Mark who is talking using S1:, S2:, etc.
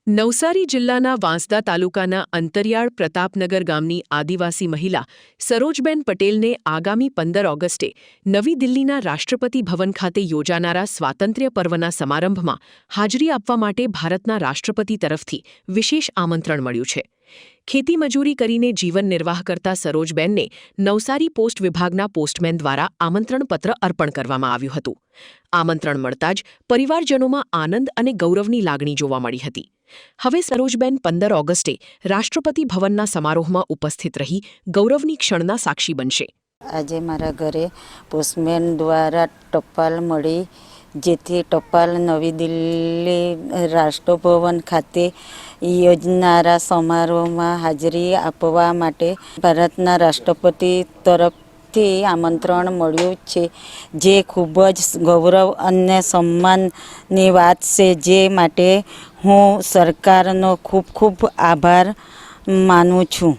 S1: નવસારી જિલ્લાના વાંસદા તાલુકાના અંતરિયાળ પ્રતાપનગર ગામની આદિવાસી મહિલા સરોજબેન પટેલને આગામી 15 ઓગસ્ટે નવી દિલ્હીના રાષ્ટ્રપતિ ભવન ખાતે યોજાનારા સ્વાતંત્ર્ય પર્વના સમારંભમાં હાજરી આપવા માટે ભારતના રાષ્ટ્રપતિ તરફથી વિશેષ આમંત્રણ મળ્યું છે। ખેતી મજૂરી કરીને જીવન નિર્વાહ કરતા સરોજબેનને નવસારી પોસ્ટ વિભાગના પોસ્ટમેન દ્વારા આમંત્રણપત્ર અર્પણ કરવામાં આવ્યું હતું। આમંત્રણ મળતા જ પરિવારજનોમાં આનંદ અને ગૌરવની લાગણી જોવા મળી હતી। હવે સરોજબેન 15 ઓગસ્ટે રાષ્ટ્રપતિ ભવનના સમારોહમાં ઉપસ્થિત રહી ગૌરવની ક્ષણના સાક્ષી બનશે।
S2: આજે મારા ઘરે પોસ્ટમેન દ્વારા ટપાલ મળી, જેથી ટપાલ નવી દિલ્હી રાષ્ટ્રભવન ખાતે યોજનારા સમારોહમાં હાજરી આપવા માટે ભારતના રાષ્ટ્રપતિ તરફથી આમંત્રણ મળ્યું છે, જે ખૂબ જ ગૌરવ અને સન્માનની વાત છે, જે માટે હું સરકારનો ખૂબ ખૂબ આભાર માનું છું।